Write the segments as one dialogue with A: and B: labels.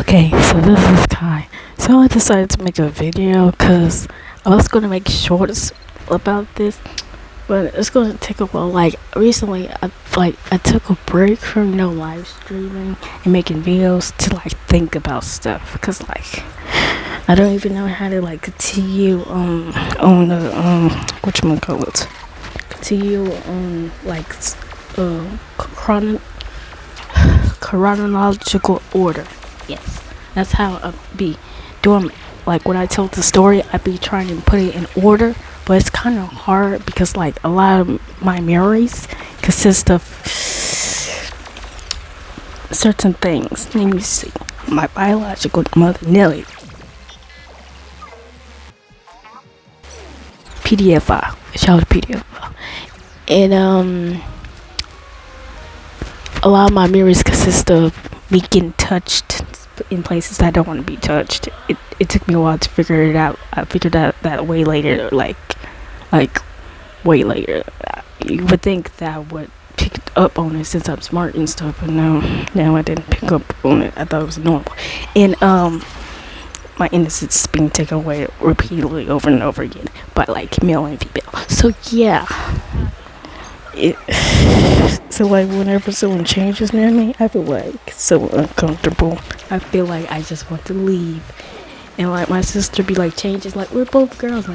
A: Okay, so this is Kai. So I decided to make a video because I was going to make shorts about this, but it's going to take a while. Like recently, I took a break from live streaming and making videos to think about stuff because I don't even know how to continue on the whatchamacallit, continue on chronological order. Yes, that's how I be doing. Like when I tell the story, I be trying to put it in order, but it's kind of hard because a lot of my memories consist of certain things. Let me see. My biological mother, Nelly, PDF file. Shout out PDF file. And a lot of my memories consist of me getting touched in places that I don't want to be touched. It took me a while to figure it out. I figured out that way later, way later. You would think that I would pick up on it since I'm smart and stuff, but no, I didn't pick up on it. I thought it was normal. And my innocence being taken away repeatedly over and over again by male and female. So yeah. So whenever someone changes near me, I feel so uncomfortable. I feel I just want to leave. And my sister be changes we're both girls.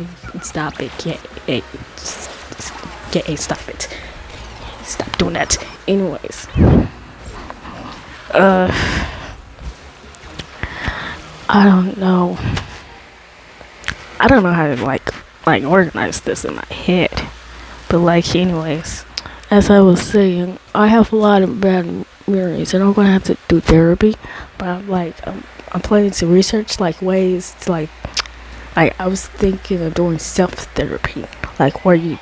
A: Stop it, stop it, stop doing that. Anyways, I don't know. I don't know how to organize this in my head. But anyways, as I was saying, I have a lot of bad memories, and I'm gonna have to do therapy. But I'm planning to research ways to I was thinking of doing self therapy, where you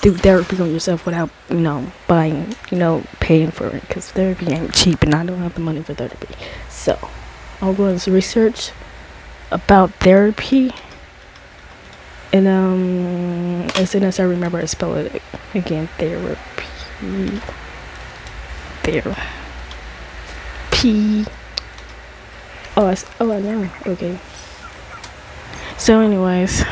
A: do therapy on yourself without buying paying for it, because therapy ain't cheap, and I don't have the money for therapy. So I'm going to research about therapy. And as soon as I remember, I spell it again. Therapy. I know. Okay. So, anyways.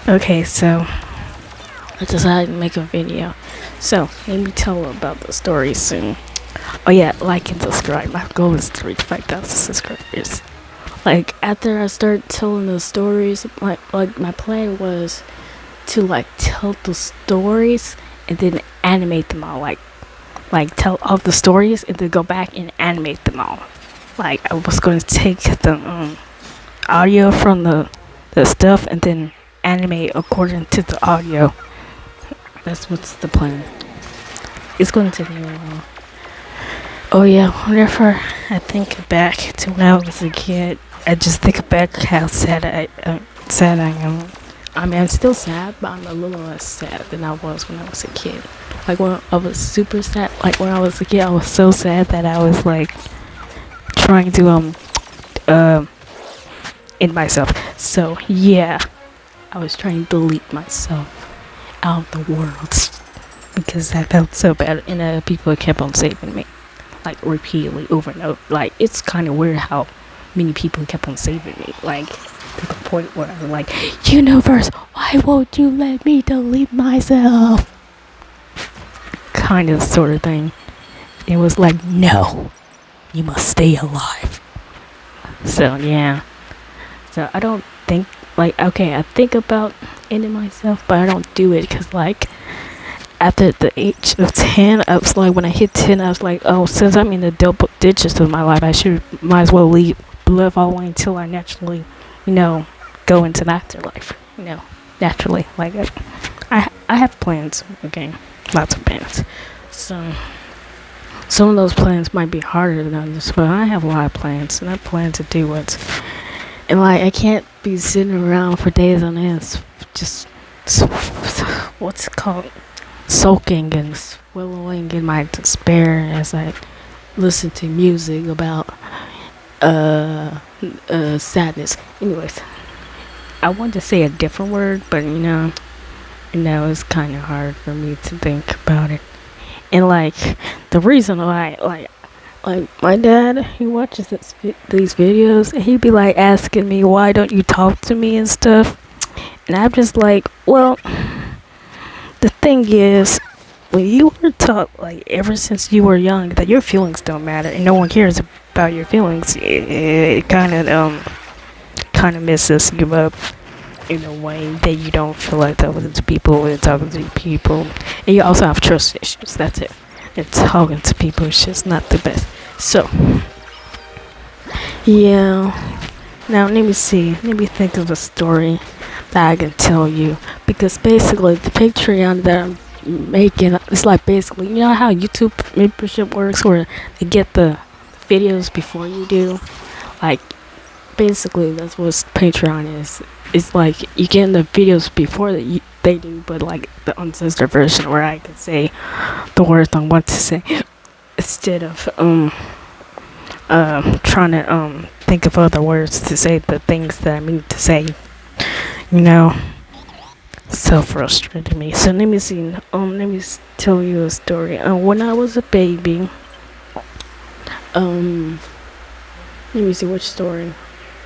A: Okay, so I decided to make a video. So, let me tell about the story soon. Oh yeah, like and subscribe. My goal is to reach 5,000 subscribers. After I start telling the stories, my plan was to tell the stories and then animate them all. Tell all the stories and then go back and animate them all. I was going to take the audio from the stuff and then animate according to the audio. That's what's the plan. It's going to take me a while. Oh yeah, whenever I think back to when I was a kid, I just think back how sad I am. I mean, I'm still sad, but I'm a little less sad than I was when I was a kid. When I was super sad, when I was a kid, I was so sad that I was trying to end myself. So yeah, I was trying to delete myself out of the world because I felt so bad, and people kept on saving me repeatedly over and over. It's kind of weird how many people kept on saving me, to the point where I was universe, why won't you let me delete myself, kind of sort of thing. It was no, you must stay alive. So yeah, so I don't think okay, I think about ending myself, but I don't do it because after the age of 10, I was when I hit 10, I was oh, since I'm in the double digits of my life, might as well live all the way until I naturally, go into the afterlife, naturally. I have plans, okay, lots of plans. So some of those plans might be harder than others, but I have a lot of plans, and I plan to do it. And I can't be sitting around for days on end, just what's it called? Sulking and swallowing in my despair as I listen to music about sadness. Anyways, I wanted to say a different word, but it's kind of hard for me to think about it. And like the reason why, like my dad, he watches these videos, and he'd be like asking me, why don't you talk to me and stuff. And I'm just like, well, the thing is, when you were taught, like, ever since you were young, that your feelings don't matter and no one cares about your feelings, it kind of messes you up in a way that you don't feel like talking to people and talking to people. And you also have trust issues. That's it. And talking to people is just not the best. So, yeah. Now, let me see. Let me think of a story that I can tell you. Because basically, the Patreon that I'm making, it's like basically, you know how YouTube membership works, where they get the videos before you do? Like, basically, that's what Patreon is. It's like you get the videos before they do, but like the uncensored version where I can say the words I want to say instead of trying to think of other words to say the things that I mean to say. You know, so frustrating me. So let me see. Tell you a story. When I was a baby, let me see which story.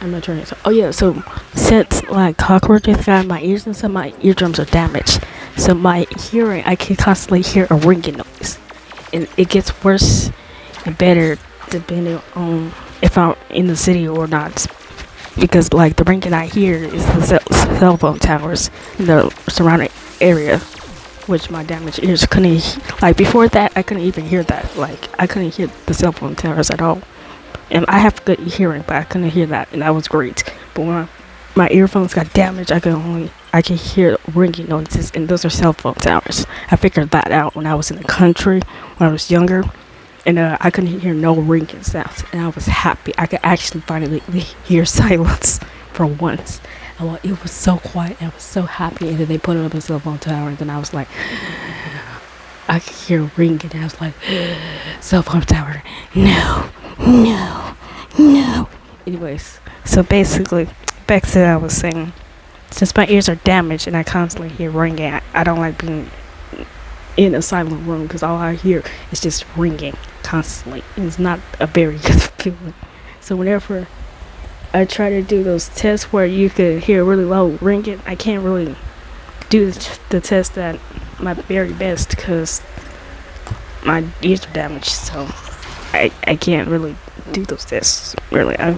A: I'm not trying to. Oh yeah, so since like cockroaches got in my ears and some my eardrums are damaged, so my hearing, I can constantly hear a ringing noise, and it gets worse and better depending on if I'm in the city or not, because like the ringing I hear is the cell phone towers in the surrounding area, which my damaged ears couldn't. Like before that, I couldn't even hear that. Like I couldn't hear the cell phone towers at all. And I have good hearing, but I couldn't hear that, and that was great. But when my earphones got damaged, I could hear ringing noises, and those are cell phone towers. I figured that out when I was in the country when I was younger, and I couldn't hear no ringing sounds, and I was happy. I could actually finally hear silence for once. And well, it was so quiet, and I was so happy. And then they put it up a cell phone tower, and then I was like, I could hear ringing, and I was like, cell phone tower, no. No. Anyways, so basically, back to what I was saying. Since my ears are damaged and I constantly hear ringing, I don't like being in a silent room because all I hear is just ringing constantly. And it's not a very good feeling. So whenever I try to do those tests where you could hear really low ringing, I can't really do the test at my very best because my ears are damaged. So I can't really do those tests. Really, I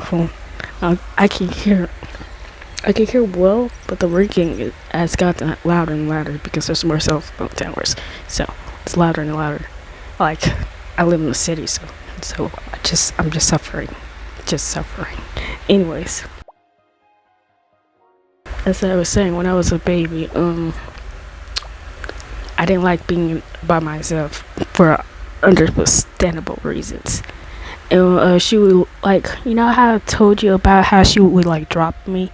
A: can hear well, but the ringing has gotten louder and louder because there's more cell phone towers. So it's louder and louder. Like I live in the city, so I'm just suffering. Anyways, as I was saying, when I was a baby, I didn't like being by myself for understandable reasons. And she would, like, you know how I told you about how she would like drop me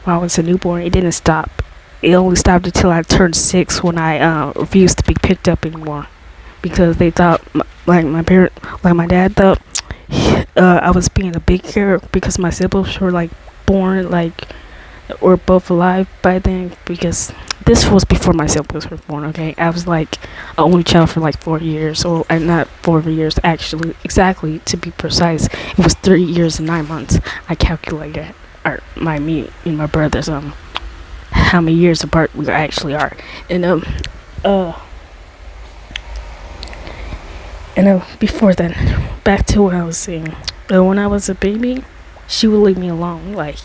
A: when I was a newborn? It didn't stop. It only stopped until I turned 6 when I refused to be picked up anymore because they thought my dad thought I was being a big kid because my siblings were like born like or both alive by then, because this was before my siblings were born. Okay, I was like an only child for like 4 years, or and not 4 years actually, exactly to be precise. It was 3 years and 9 months. I calculated me and my brothers how many years apart we actually are, and before then, back to what I was saying. When I was a baby, she would leave me alone like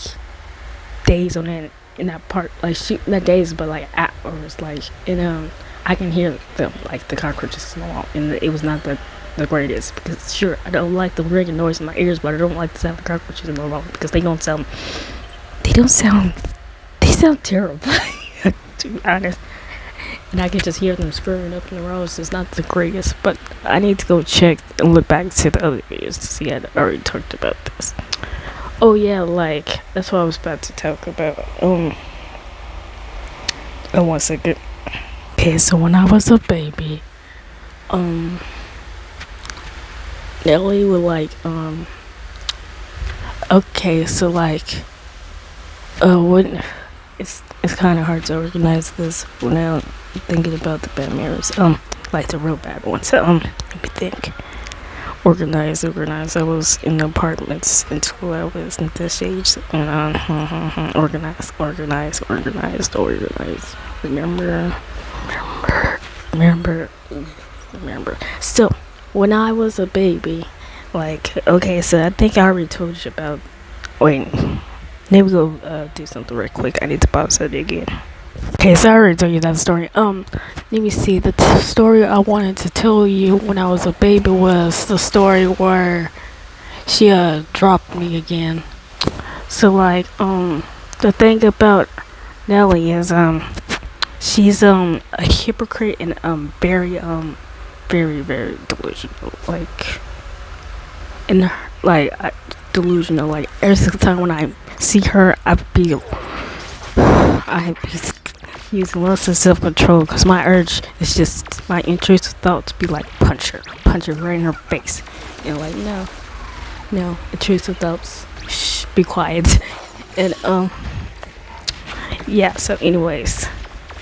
A: days on end in that part, like not days but like hours, like, and I can hear them like the cockroaches in the wall, and it was not the greatest, because sure, I don't like the ringing noise in my ears, but I don't like the sound of cockroaches in the wall because they sound terrible to be honest, and I can just hear them screaming up in the rows. It's not the greatest, but I need to go check and look back to the other videos to see I already talked about this. Oh yeah, like that's what I was about to talk about. Oh, 1 second. Okay, so when I was a baby, Nelly would like okay, so like when it's kind of hard to organize this now. Thinking about the bad mirrors, like the real bad ones. Let me think. Organize. I was in apartments until I was in this age, and organize. Remember, remember, remember. So, when I was a baby, like, okay, so I think I already told you about. Wait, let me go do something real quick. I need to pause it again. Okay, so I already told you that story. Let me see. The story I wanted to tell you when I was a baby was the story where she dropped me again. So like the thing about Nelly is she's a hypocrite and very delusional. Like in her, delusional. Like every single time when I see her, I'd be using lots of self control because my urge is just my intrusive thought to be like punch her right in her face, and like no intrusive thoughts, shh, be quiet, and yeah. So, anyways,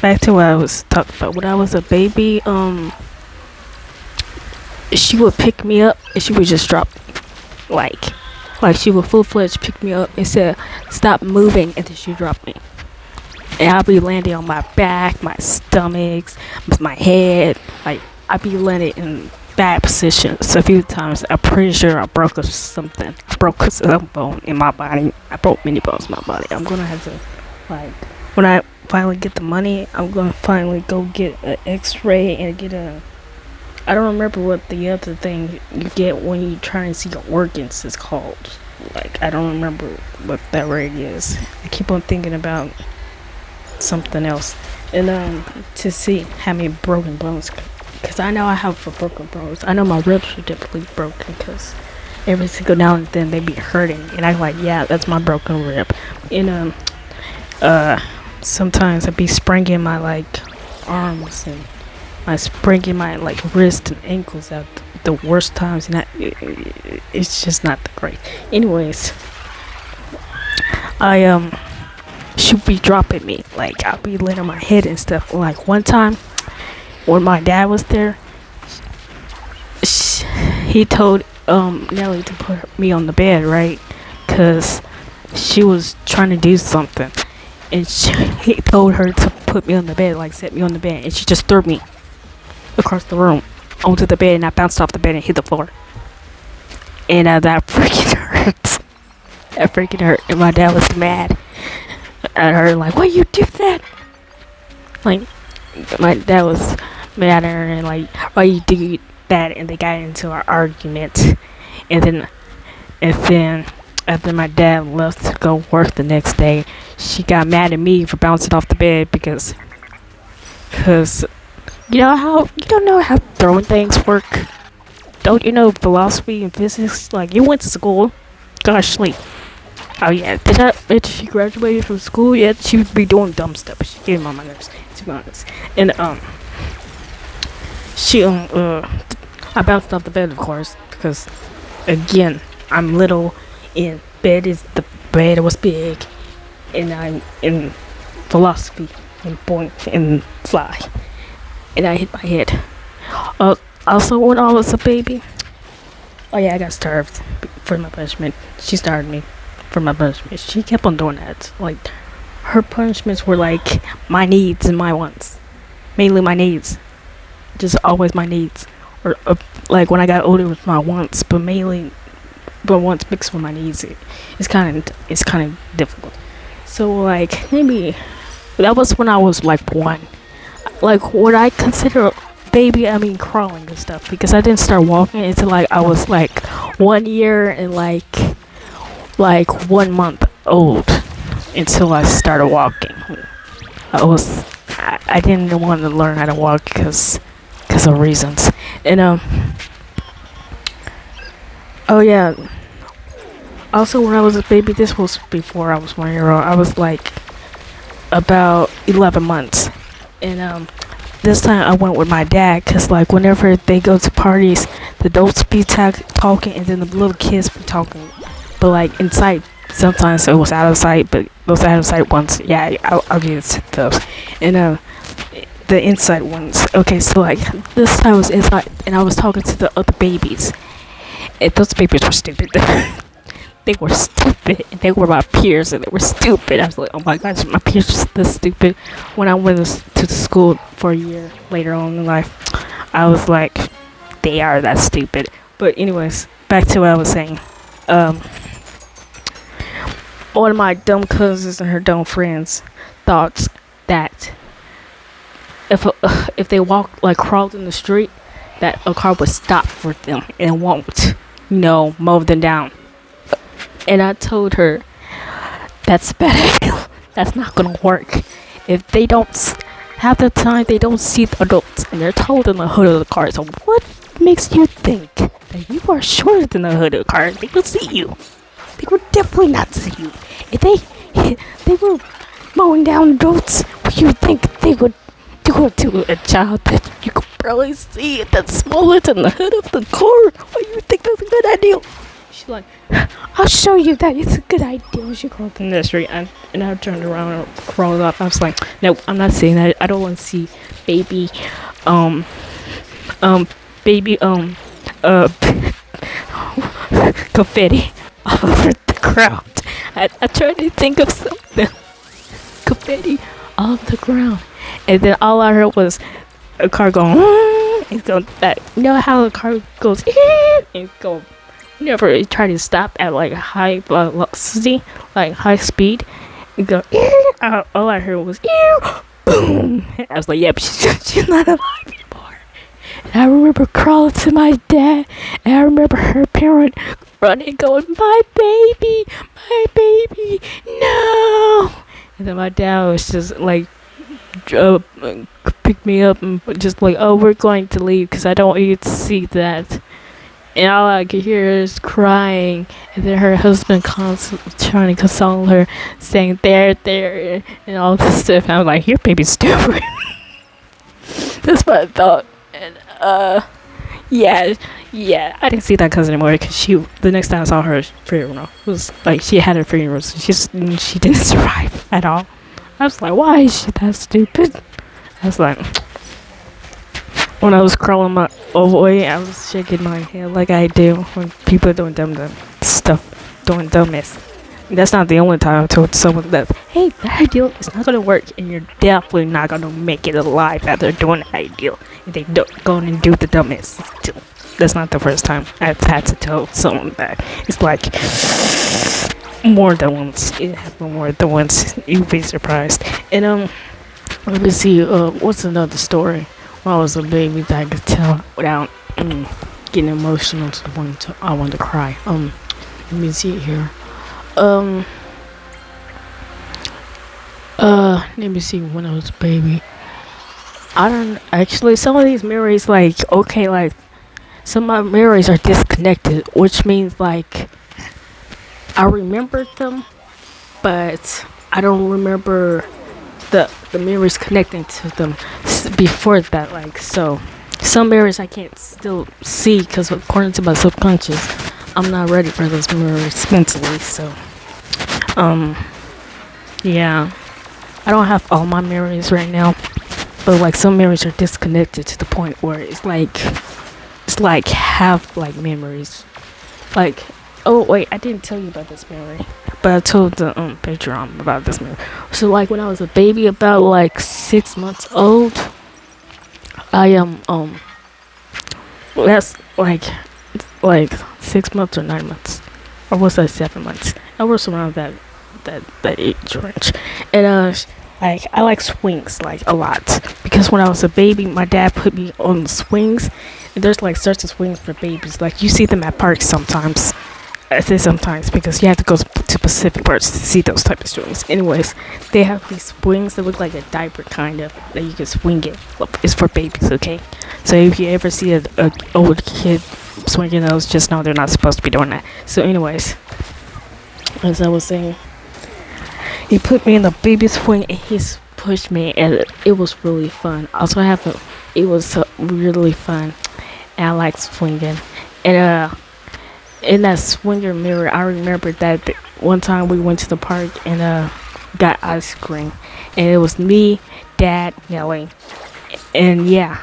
A: back to what I was talking about. When I was a baby, she would pick me up and she would just drop me, like she would full fledged pick me up and say stop moving, and then she dropped me. And I'll be landing on my back, my stomachs, my head. Like I'll be landing in bad positions a few times. I'm pretty sure I broke something. I broke some bone in my body. I broke many bones in my body. I'm gonna have to, like, when I finally get the money, I'm gonna finally go get an X-ray and get a. I don't remember what the other thing you get when you try and see your organs is called. Like I don't remember what that rate is. I keep on thinking about something else, and to see how many broken bones, because I know I have for broken bones. I know my ribs are definitely broken because every single now and then they be hurting, and I'm like, yeah, that's my broken rib. And sometimes I be spraining my like arms and I spraining my like wrist and ankles at the worst times, and it's just not that great. Anyways, I she'd be dropping me. Like I'll be laying on my head and stuff. Like one time when my dad was there, he told Nelly to put me on the bed, right? Cause she was trying to do something, and he told her to put me on the bed, like set me on the bed, and she just threw me across the room onto the bed, and I bounced off the bed and hit the floor. And that freaking hurt. That freaking hurt, and my dad was mad at her, like, why you do that? Like, my dad was mad at her and like, why you do that? And they got into an argument, and then after my dad left to go work the next day, she got mad at me for bouncing off the bed because you don't know how throwing things work. Don't you know philosophy and physics? Like you went to school. Gosh, like. Oh yeah, did she graduated from school yet? She would be doing dumb stuff. She gave me on my nerves, to be honest. And she I bounced off the bed, of course, because again, I'm little, and the bed was big, and I'm in philosophy and point and fly, and I hit my head. Also, when I was a baby, oh yeah, I got starved for my punishment. She starved me for my punishment. She kept on doing that. Like her punishments were like my needs and my wants, mainly my needs, just always my needs. Or like when I got older with my wants, but wants mixed with my needs. It's kind of difficult. So like maybe that was when I was like 1. Like what I consider baby, I mean crawling and stuff, because I didn't start walking until like I was like 1 year and like 1 month old until I started walking. I didn't want to learn how to walk because of reasons. And oh yeah, also when I was a baby, this was before I was 1 year old, I was like about 11 months. And this time I went with my dad, because like whenever they go to parties, the adults be talking and then the little kids be talking, but like inside sometimes it was out of sight, but those out of sight ones, yeah, I'll give it to those. And the inside ones. Okay, so like this time I was inside, and I was talking to the other babies, and those babies were stupid. They were stupid, and they were my peers, and they were stupid. I was like, oh my gosh, my peers are this stupid. When I went to the school for a year later on in life, I was like, they are that stupid. But anyways, back to what I was saying. Um, One of my dumb cousins and her dumb friends thought that if they walked like crawled in the street, that a car would stop for them and won't, mow them down. And I told her that's bad. That's not gonna work. If they don't half the time they don't see the adults and they're taller in the hood of the car. So what makes you think that you are shorter than the hood of the car? They will see you. They will definitely not see you. If they were mowing down adults, what you think they would do to a child that you could barely see that's smaller than the hood of the car? Why you think that's a good idea? She's like, I'll show you that it's a good idea. She crawled in the street, and I turned around and crawled off. I was like, no, I'm not saying that. I don't want to see baby, baby, confetti all over the ground. I tried to think of something. Confetti all over the ground. And then all I heard was a car going, it's going that. You know how a car goes, and go. Never try to stop at like high velocity, like high speed. You go, all I heard was, boom. I was like, yep, she's not alive anymore. And I remember crawling to my dad, and I remember her parent running, going, my baby, no. And then my dad was just like, pick me up and just like, oh, we're going to leave because I don't want you to see that. And all I could hear is crying, and then her husband trying to console her, saying there, and all this stuff. And I was like, your baby's stupid. That's what I thought. And yeah, I didn't see that cousin anymore because the next time I saw her funeral was like she had her funeral, so she didn't survive at all. I was like, why is she that stupid? I was like, when I was crawling my away, I was shaking my head like I do when people are doing dumb stuff, doing dumbass. That's not the only time I told someone that, hey, that ideal is not gonna work, and you're definitely not gonna make it alive after doing that ideal. If they don't go and do the dumbass too. That's not the first time I've had to tell someone that. It's like more than once. It happened more than once. You'd be surprised. And let me see. What's another story? When I was a baby that I could tell without getting emotional to the point I wanted to cry. Let me see it here. Let me see when I was a baby. I don't actually. Some of these memories, like some of my memories are disconnected, which means like I remembered them, but I don't remember the memories connecting to them before that. Like, so some memories I can't still see because according to my subconscious, I'm not ready for those memories mentally. So yeah, I don't have all my memories right now, but like some memories are disconnected to the point where it's like half like memories. Like, oh wait, I didn't tell you about this memory, but I told the Patreon about this memory. So like when I was a baby, about like 6 months old, I that's like 6 months or 9 months, or was that 7 months? I was around that age range, and like I like swings like a lot because when I was a baby, my dad put me on the swings, and there's like certain swings for babies. Like you see them at parks sometimes. I say sometimes because you have to go to Pacific Parks to see those type of swings. Anyways, they have these swings that look like a diaper kind of that you can swing it. It's for babies, okay? So if you ever see a old kid swinging those, just know they're not supposed to be doing that. So anyways, as I was saying, he put me in the baby swing and he pushed me, and it was really fun. Also, it was really fun, and I like swinging. And in that swinger mirror, I remember that one time we went to the park and got ice cream, and it was me, Dad, Nelly, and yeah,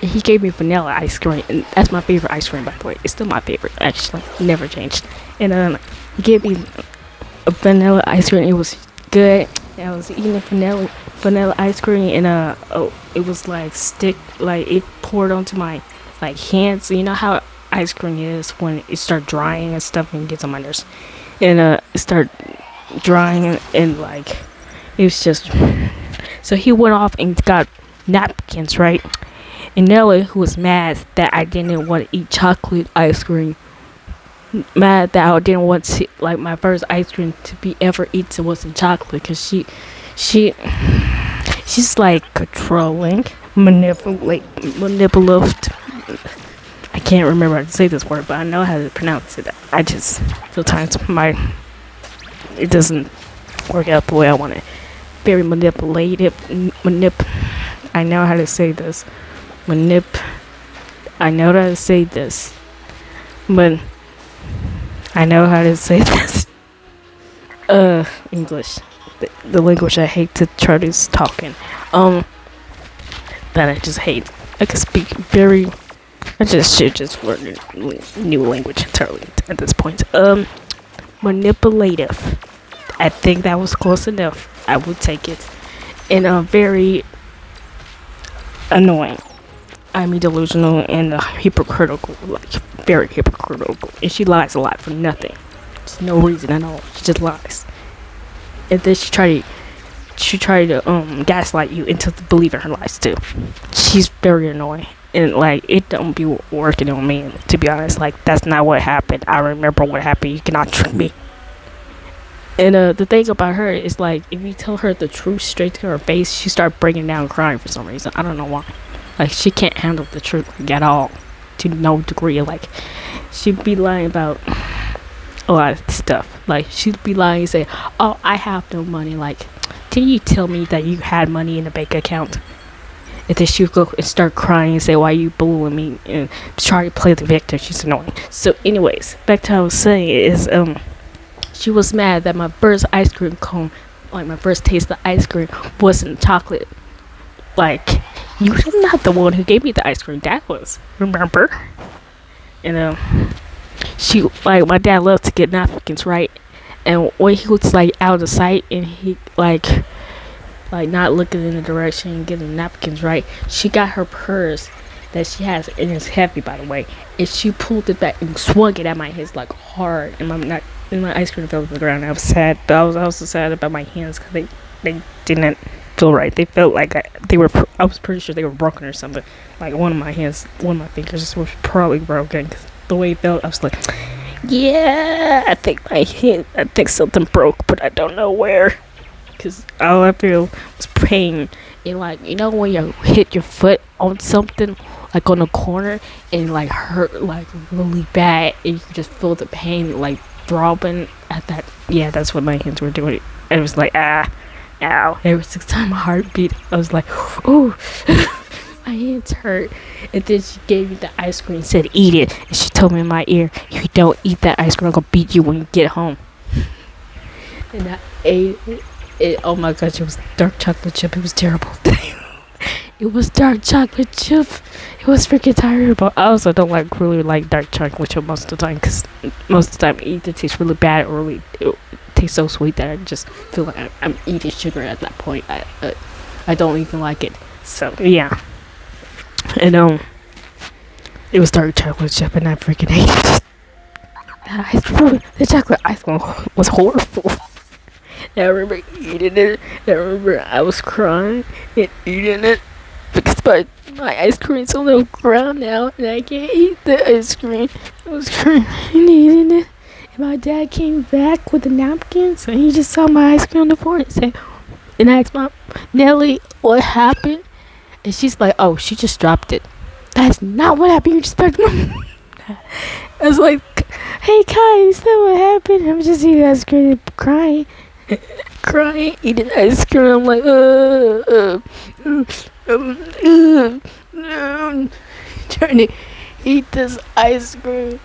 A: and he gave me vanilla ice cream, and that's my favorite ice cream, by the way. It's still my favorite, actually, never changed. And he gave me a vanilla ice cream. It was good. And I was eating vanilla ice cream, and it was like stick, like it poured onto my like hands. So you know how ice cream is when it start drying and stuff and gets on my nerves, and it start drying and like it was just. So he went off and got napkins, right? And Nelly, who was mad that I didn't want to eat chocolate ice cream, mad that I didn't want to like my first ice cream to be ever eaten wasn't chocolate, because she's like controlling, manipulative. I can't remember how to say this word, but I know how to pronounce it. I just sometimes it doesn't work out the way I want it. Very manipulative. I know how to say this. I know how to say this, but I know how to say this. English, the language I hate to try to talk in. That I just hate. I can speak very. I just should just learn a new language entirely at this point. Manipulative. I think that was close enough. I would take it. And very annoying. I mean, delusional and hypocritical, like very hypocritical. And she lies a lot for nothing. There's no reason at all. She just lies. And then she tried to gaslight you into believing her lies too. She's very annoying. And like it don't be working on me, to be honest. Like that's not what happened. I remember what happened. You cannot trick me. And the thing about her is like if you tell her the truth straight to her face, she start breaking down crying for some reason. I don't know why. Like she can't handle the truth like, at all, to no degree. Like she'd be lying about a lot of stuff. Like she'd be lying and say, "Oh, I have no money." Like, didn't you tell me that you had money in a bank account? And then she'd go and start crying and say, "Why are you bullying me?" And try to play the victim. She's annoying. So, anyways, back to what I was saying is she was mad that my first ice cream cone, like my first taste of ice cream, wasn't chocolate. Like, you're not the one who gave me the ice cream. Dad was, remember? And she like my dad loved to get napkins, right? And when he was like out of sight and he like not looking in the direction and getting napkins, right? She got her purse that she has, and it's heavy, by the way, and she pulled it back and swung it at my hands like hard, and my ice cream fell to the ground. I was sad, but I was also sad about my hands because they didn't feel right. They felt like I was pretty sure they were broken or something. Like one of my fingers was probably broken. Cause the way it felt, I was like, yeah, I think something broke, but I don't know where. Cause all I feel was pain. And like, you know when you hit your foot on something, like on a corner, and like hurt like really bad, and you can just feel the pain like throbbing at that. Yeah, that's what my hands were doing. And it was like, ow. Every 6 times my heartbeat, I was like, ooh, my hands hurt. And then she gave me the ice cream and said, eat it. And she told me in my ear, if you don't eat that ice cream, I'm gonna beat you when you get home. And I ate it. Oh my gosh, it was dark chocolate chip. It was terrible. It was dark chocolate chip. It was freaking terrible. I also don't really like dark chocolate chip most of the time, because most of the time it either tastes really bad or it tastes so sweet that I just feel like I'm eating sugar at that point. I don't even like it. So yeah, and it was dark chocolate chip, and I freaking ate it. The chocolate ice cream was horrible. I remember eating it. I remember I was crying and eating it because my ice cream's on the ground now and I can't eat the ice cream. I was crying and eating it. And my dad came back with the napkins and he just saw my ice cream on the floor and said, and I asked Mom, Nelly, what happened? And she's like, oh, she just dropped it. That's not what happened. You just dropped it. I was like, hey, Kai, is that what happened? I'm just eating ice cream and crying. Eating ice cream. I'm like, trying to eat this ice cream.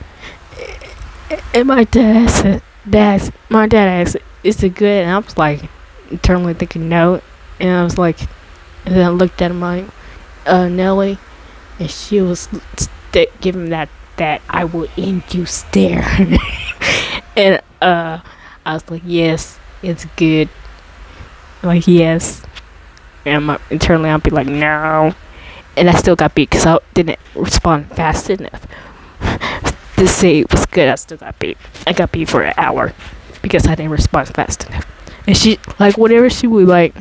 A: And my dad said, My dad asked, "Is it good?" And I was like, internally thinking no, and I was like, and then I looked at him like, Nelly, and she was giving that I will end you stare, and I was like, yes, it's good, like yes, and internally I'll be like no, and I still got beat because I didn't respond fast enough. To say it was good, I still got beat. I got beat for an hour because I didn't respond fast enough. And she, like, whatever she would, like,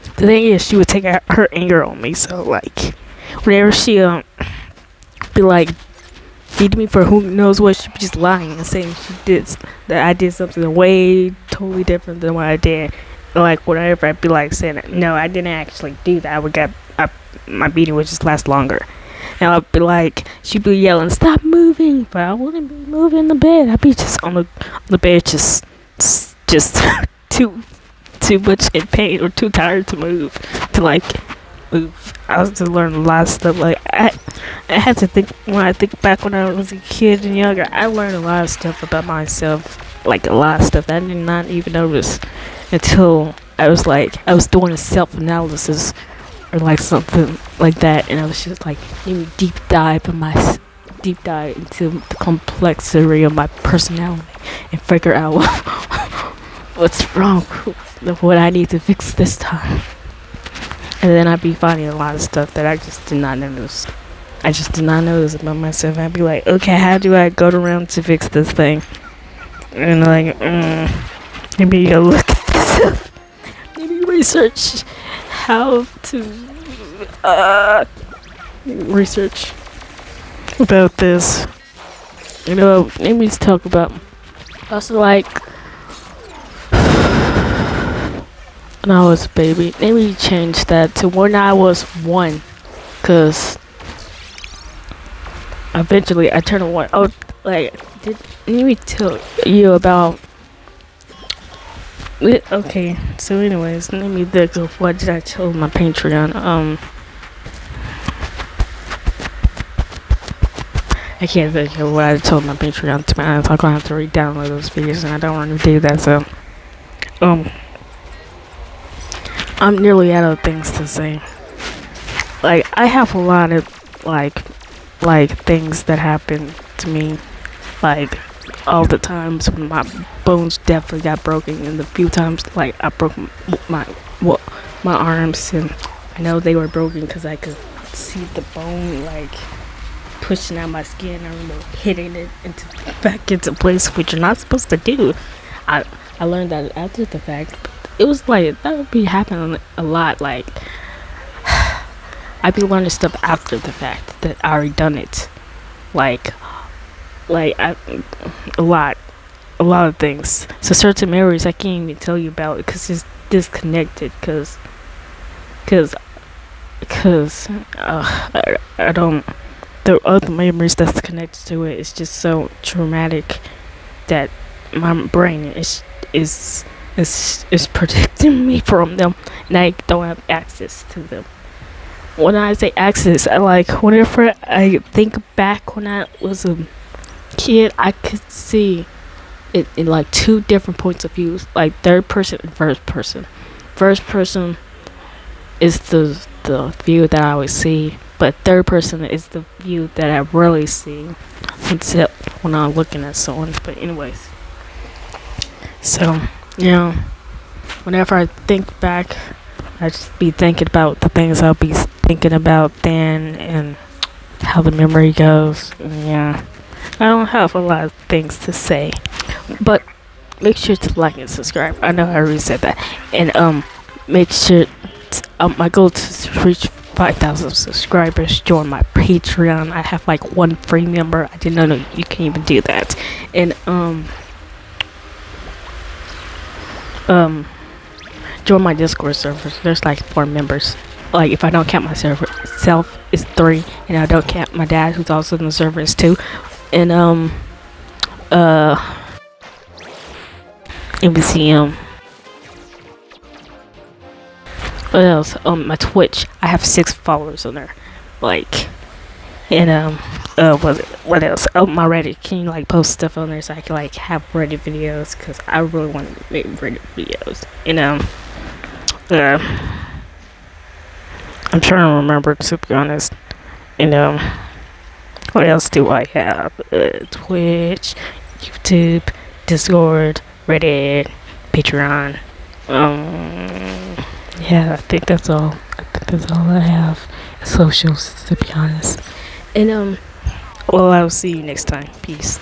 A: the thing is, she would take out her anger on me. So, like, whenever she, be like, beating me for who knows what, she'd be just lying and saying that I did something way totally different than what I did. Like, whatever, I'd be like saying, no, I didn't actually do that. My beating would just last longer. And I'd be like, she'd be yelling, stop moving, but I wouldn't be moving the bed. I'd be just on the bed, just too much in pain or too tired to move, to like move. I was to learn a lot of stuff. Like I had to think, when I think back when I was a kid and younger, I learned a lot of stuff about myself, like a lot of stuff that I did not even notice until I was doing a self-analysis or like something like that, and I was just like deep dive into the complexity of my personality and figure out what's wrong, what I need to fix this time. And then I'd be finding a lot of stuff that I just did not notice. I just did not notice about myself. I'd be like, okay, how do I go around to fix this thing? And like, maybe you look at this up. Maybe research how to research about this. You know, maybe let's talk about also like when I was a baby. Maybe change that to when I was 1, cause eventually I turned 1. Oh, like let me tell you about. Okay, so anyways, let me think of what did I tell my Patreon. I can't think of what I told my Patreon, to be honest. I'm gonna have to re-download those videos, and I don't want to do that. So, I'm nearly out of things to say. Like I have a lot of like things that happen to me, like all the times when my bones definitely got broken, and the few times like I broke my arms, and I know they were broken because I could see the bone like pushing out my skin. I remember hitting it back into place, which you're not supposed to do. I learned that after the fact. But it was like that would be happening a lot. Like I'd be learning stuff after the fact that I already done it. Like a lot of things. So certain memories I can't even tell you about because it's disconnected. Cause I don't. The other memories that's connected to it is just so traumatic that my brain is protecting me from them, and I don't have access to them. When I say access, I like whenever I think back when I was a kid, I could see it in like 2 different points of views, like third person and first person. First person is the view that I always see, but third person is the view that I rarely see, except when I'm looking at someone. But anyways, so whenever I think back, I just be thinking about the things I'll be thinking about then and how the memory goes. Yeah, I don't have a lot of things to say, but make sure to like and subscribe. I know I already said that, and make sure my goal to reach 5,000 subscribers. Join my Patreon. I have like 1 free member. I didn't know you can even do that, and join my Discord server. There's like 4 members. Like if I don't count my server itself, it's 3, and I don't count my dad, who's also in the server, is 2. And MCM. What else? My Twitch. I have 6 followers on there. Like, and what else? Oh, my Reddit. Can you like post stuff on there so I can like have Reddit videos? Cause I really want to make Reddit videos. And uh, I'm trying to remember to be honest. And what else do I have? Twitch, YouTube, Discord, Reddit, Patreon. Yeah, I think that's all. I think that's all I have. Socials, to be honest. And well, I'll see you next time. Peace.